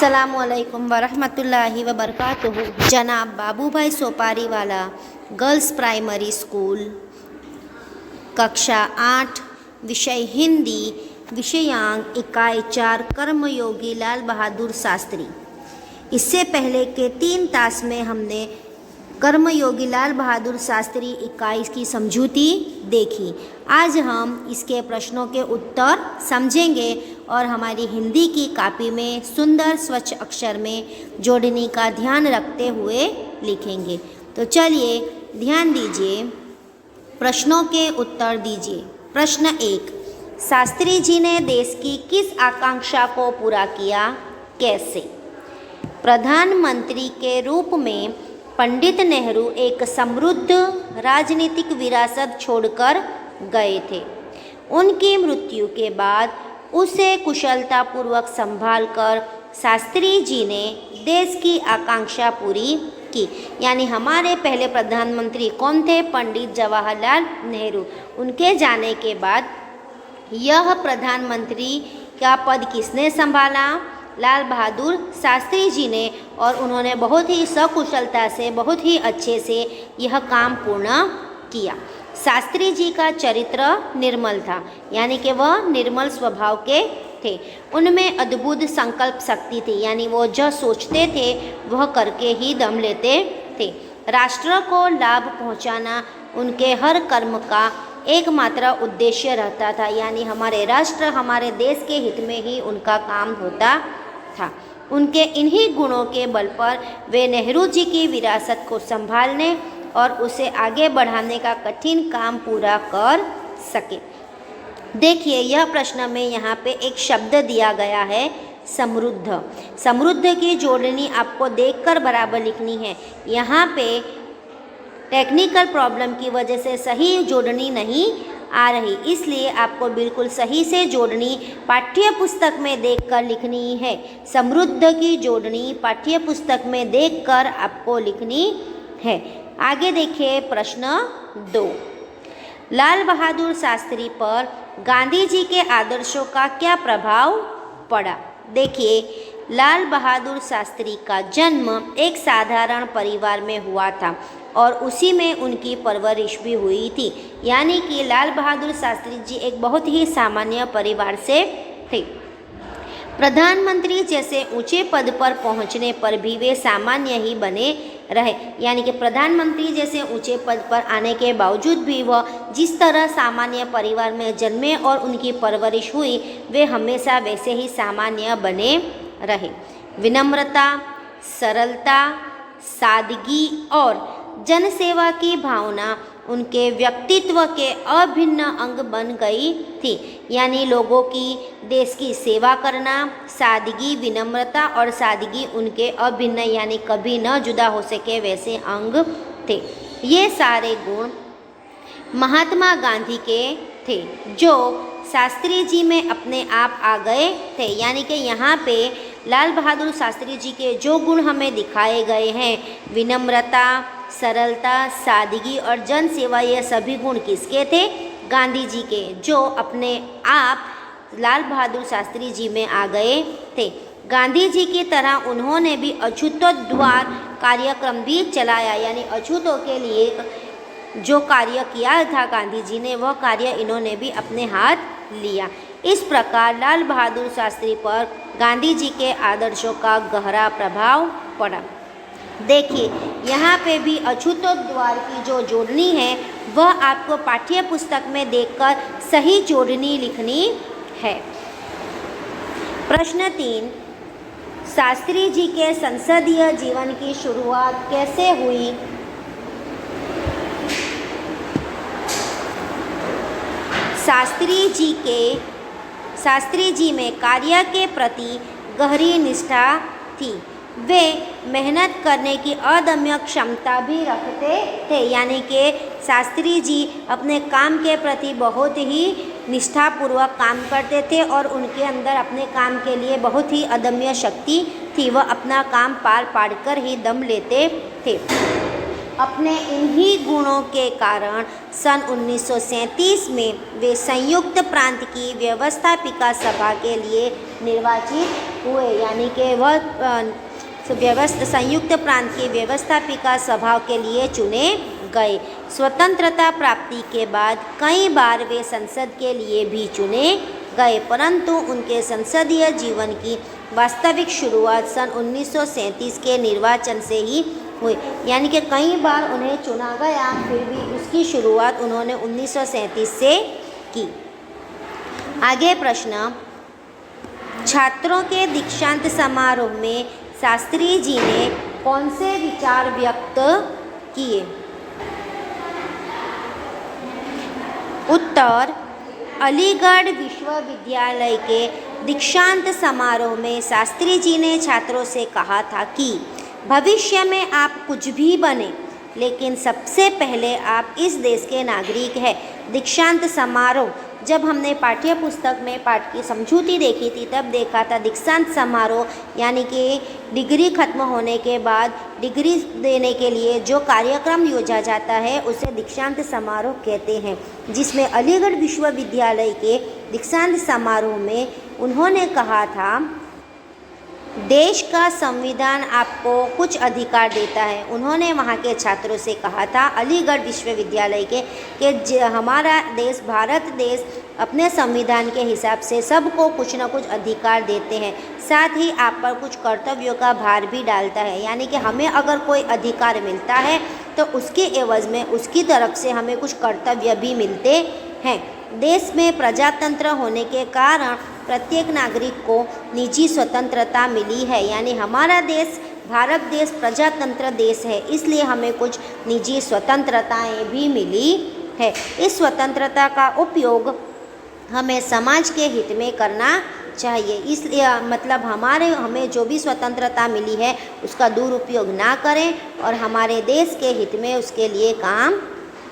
अस्सलामुअलैकुम वरहमतुल्लाहि वबरकातुहू। जनाब बाबूभाई सोपारीवाला गर्ल्स प्राइमरी स्कूल, कक्षा 8, विषय हिंदी, विषयांक इकाई 4, कर्मयोगी लाल बहादुर शास्त्री। इससे पहले के 3 तास में हमने कर्मयोगी लाल बहादुर शास्त्री इकाई की समझूती देखी। आज हम इसके प्रश्नों के उत्तर समझेंगे और हमारी हिंदी की कॉपी में सुंदर स्वच्छ अक्षर में जोड़नी का ध्यान रखते हुए लिखेंगे। तो चलिए ध्यान दीजिए, प्रश्नों के उत्तर दीजिए। प्रश्न 1, शास्त्री जी ने देश की किस आकांक्षा को पूरा किया, कैसे? प्रधानमंत्री के रूप में पंडित नेहरू एक समृद्ध राजनीतिक विरासत छोड़कर गए थे। उनकी मृत्यु के बाद उसे कुशलतापूर्वक संभालकर शास्त्री जी ने देश की आकांक्षा पूरी की। यानी हमारे पहले प्रधानमंत्री कौन थे? पंडित जवाहरलाल नेहरू। उनके जाने के बाद यह प्रधानमंत्री का पद किसने संभाला? लाल बहादुर शास्त्री जी ने, और उन्होंने बहुत ही सकुशलता से, बहुत ही अच्छे से यह काम पूर्ण किया। शास्त्री जी का चरित्र निर्मल था, यानी कि वह निर्मल स्वभाव के थे। उनमें अद्भुत संकल्प शक्ति थी, यानी वो जो सोचते थे वह करके ही दम लेते थे। राष्ट्र को लाभ पहुंचाना उनके हर कर्म का एकमात्र उद्देश्य रहता था, यानी हमारे राष्ट्र, हमारे देश के हित में ही उनका काम होता था। उनके इन्हीं गुणों के बल पर वे नेहरू जी की विरासत को संभालने और उसे आगे बढ़ाने का कठिन काम पूरा कर सके। देखिए, यह प्रश्न में यहाँ पे एक शब्द दिया गया है, समृद्ध। समृद्ध की जोड़नी आपको देखकर बराबर लिखनी है। यहाँ पे टेक्निकल प्रॉब्लम की वजह से सही जोड़नी नहीं आ रही, इसलिए आपको बिल्कुल सही से जोड़नी पाठ्य पुस्तक में देखकर लिखनी है। समृद्ध की जोड़नी पाठ्य पुस्तक में देखकर आपको लिखनी है। आगे देखिए प्रश्न 2, लाल बहादुर शास्त्री पर गांधी जी के आदर्शों का क्या प्रभाव पड़ा? देखिए, लाल बहादुर शास्त्री का जन्म एक साधारण परिवार में हुआ था और उसी में उनकी परवरिश भी हुई थी। यानी कि लाल बहादुर शास्त्री जी एक बहुत ही सामान्य परिवार से थे। प्रधानमंत्री जैसे ऊंचे पद पर पहुंचने पर भी वे सामान्य ही बने रहे। यानी कि प्रधानमंत्री जैसे ऊंचे पद पर आने के बावजूद भी वह जिस तरह सामान्य परिवार में जन्मे और उनकी परवरिश हुई, वे हमेशा वैसे ही सामान्य बने रहे। विनम्रता, सरलता, सादगी और जनसेवा की भावना उनके व्यक्तित्व के अभिन्न अंग बन गई थी। यानी लोगों की, देश की सेवा करना, सादगी, विनम्रता और सादगी उनके अभिन्न, यानी कभी न जुदा हो सके वैसे अंग थे। ये सारे गुण महात्मा गांधी के थे, जो शास्त्री जी में अपने आप आ गए थे। यानी कि यहाँ पे लाल बहादुर शास्त्री जी के जो गुण हमें दिखाए गए हैं, विनम्रता, सरलता, सादगी और जन सेवा, ये सभी गुण किसके थे? गांधी जी के, जो अपने आप लाल बहादुर शास्त्री जी में आ गए थे। गांधी जी की तरह उन्होंने भी अछूतोद्धार कार्यक्रम भी चलाया, यानी अछूतों के लिए जो कार्य किया था गांधी जी ने, वह कार्य इन्होंने भी अपने हाथ लिया। इस प्रकार लाल बहादुर शास्त्री पर गांधी जी के आदर्शों का गहरा प्रभाव पड़ा। देखिए, यहाँ पे भी अछूतोद्धार की जो जोड़नी है वह आपको पाठ्य पुस्तक में देखकर सही जोड़नी लिखनी है। प्रश्न 3, शास्त्री जी के संसदीय जीवन की शुरुआत कैसे हुई? शास्त्री जी में कार्य के प्रति गहरी निष्ठा थी। वे मेहनत करने की अदम्य क्षमता भी रखते थे। यानी कि शास्त्री जी अपने काम के प्रति बहुत ही निष्ठापूर्वक काम करते थे और उनके अंदर अपने काम के लिए बहुत ही अदम्य शक्ति थी। वह अपना काम पार पाड़कर ही दम लेते थे। अपने इन्हीं गुणों के कारण सन 1937 में वे संयुक्त प्रांत की व्यवस्थापिका सभा के लिए निर्वाचित हुए, यानी कि वह संयुक्त प्रांत की व्यवस्थापिका सभा के लिए चुने गए। स्वतंत्रता प्राप्ति के बाद कई बार वे संसद के लिए भी चुने गए, परंतु उनके संसदीय जीवन की वास्तविक शुरुआत सन 1937 के निर्वाचन से ही हुई, यानी कि कई बार उन्हें चुना गया, फिर भी उसकी शुरुआत उन्होंने 1937 से की। आगे प्रश्न, छात्रों के दीक्षांत समारोह में शास्त्री जी ने कौन से विचार व्यक्त किए? उत्तर, अलीगढ़ विश्वविद्यालय के दीक्षांत समारोह में शास्त्री जी ने छात्रों से कहा था कि भविष्य में आप कुछ भी बने, लेकिन सबसे पहले आप इस देश के नागरिक हैं। दीक्षांत समारोह, जब हमने पाठ्य पुस्तक में पाठ की समझूती देखी थी तब देखा था दीक्षांत समारोह यानी कि डिग्री खत्म होने के बाद डिग्री देने के लिए जो कार्यक्रम योजा जाता है उसे दीक्षांत समारोह कहते हैं, जिसमें अलीगढ़ विश्वविद्यालय के दीक्षांत समारोह में उन्होंने कहा था देश का संविधान आपको कुछ अधिकार देता है। उन्होंने वहाँ के छात्रों से कहा था अलीगढ़ विश्वविद्यालय के कि हमारा देश भारत देश अपने संविधान के हिसाब से सबको कुछ न कुछ अधिकार देते हैं, साथ ही आप पर कुछ कर्तव्यों का भार भी डालता है, यानी कि हमें अगर कोई अधिकार मिलता है तो उसके एवज में उसकी तरफ से हमें कुछ कर्तव्य भी मिलते हैं। देश में प्रजातंत्र होने के कारण प्रत्येक नागरिक को निजी स्वतंत्रता मिली है, यानी हमारा देश भारत देश प्रजातंत्र देश है, इसलिए हमें कुछ निजी स्वतंत्रताएं भी मिली है। इस स्वतंत्रता का उपयोग हमें समाज के हित में करना चाहिए, इसलिए मतलब हमें जो भी स्वतंत्रता मिली है उसका दुरुपयोग ना करें और हमारे देश के हित में उसके लिए काम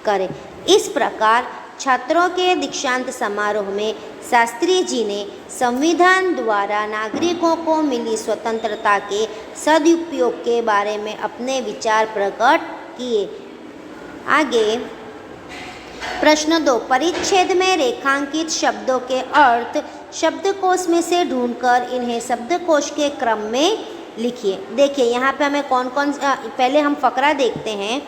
करें। इस प्रकार छात्रों के दीक्षांत समारोह में शास्त्री जी ने संविधान द्वारा नागरिकों को मिली स्वतंत्रता के सदुपयोग के बारे में अपने विचार प्रकट किए। आगे प्रश्न 2, परिच्छेद में रेखांकित शब्दों के अर्थ शब्दकोश में से ढूंढकर इन्हें शब्दकोश के क्रम में लिखिए। देखिए यहाँ पे हमें कौन कौन पहले हम फकरा देखते हैं।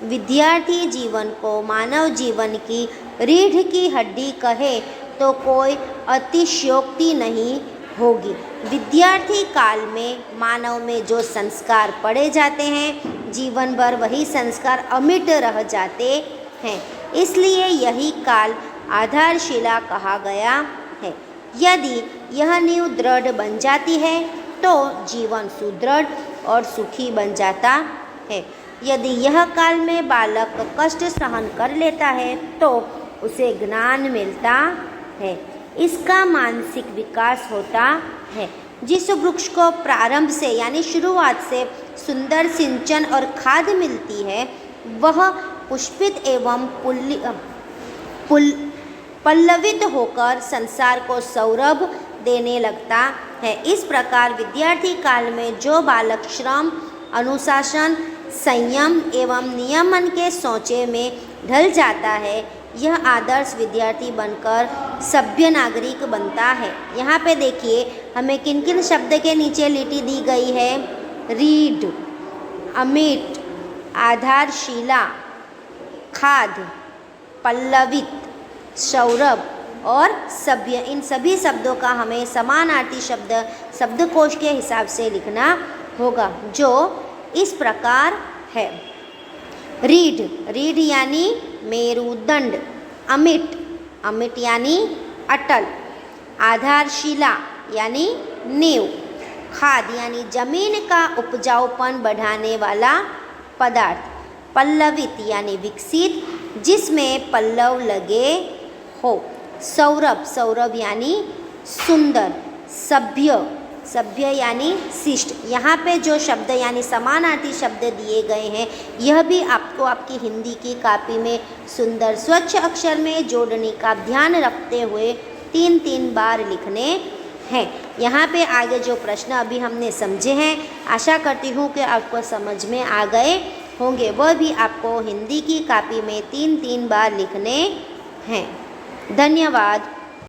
विद्यार्थी जीवन को मानव जीवन की रीढ़ की हड्डी कहे तो कोई अतिशयोक्ति नहीं होगी। विद्यार्थी काल में मानव में जो संस्कार पढ़े जाते हैं जीवन भर वही संस्कार अमिट रह जाते हैं, इसलिए यही काल आधारशिला कहा गया है। यदि यह नींव दृढ़ बन जाती है तो जीवन सुदृढ़ और सुखी बन जाता है। यदि यह काल में बालक कष्ट सहन कर लेता है तो उसे ज्ञान मिलता है, इसका मानसिक विकास होता है। जिस वृक्ष को प्रारंभ से यानी शुरुआत से सुंदर सिंचन और खाद मिलती है वह पुष्पित एवं पल्लवित होकर संसार को सौरभ देने लगता है। इस प्रकार विद्यार्थी काल में जो बालक श्रम, अनुशासन, संयम एवं नियमन के सोचे में ढल जाता है यह आदर्श विद्यार्थी बनकर सभ्य नागरिक बनता है। यहाँ पे देखिए हमें किन किन शब्द के नीचे लिटी दी गई है। रीढ़, अमिट, आधारशिला, खाद, पल्लवित, सौरभ और सभ्य, इन सभी शब्दों का हमें समानार्थी शब्द शब्दकोश के हिसाब से लिखना होगा, जो इस प्रकार है। रीढ़, रीढ़ यानी मेरुदंड। अमिट, अमिट यानी अटल। आधारशिला यानी नींव। खाद यानी जमीन का उपजाऊपन बढ़ाने वाला पदार्थ। पल्लवित यानी विकसित जिसमें पल्लव लगे हो। सौरभ, सौरभ यानी सुंदर। सभ्य, सभ्य यानी शिष्ट। यहाँ पे जो शब्द यानी समानार्थी शब्द दिए गए हैं यह भी आपको आपकी हिंदी की कॉपी में सुंदर स्वच्छ अक्षर में जोड़ने का ध्यान रखते हुए 3-3 बार लिखने हैं। यहाँ पे आगे जो प्रश्न अभी हमने समझे हैं आशा करती हूँ कि आपको समझ में आ गए होंगे वह भी आपको हिंदी की कॉपी में 3-3 बार लिखने हैं। धन्यवाद।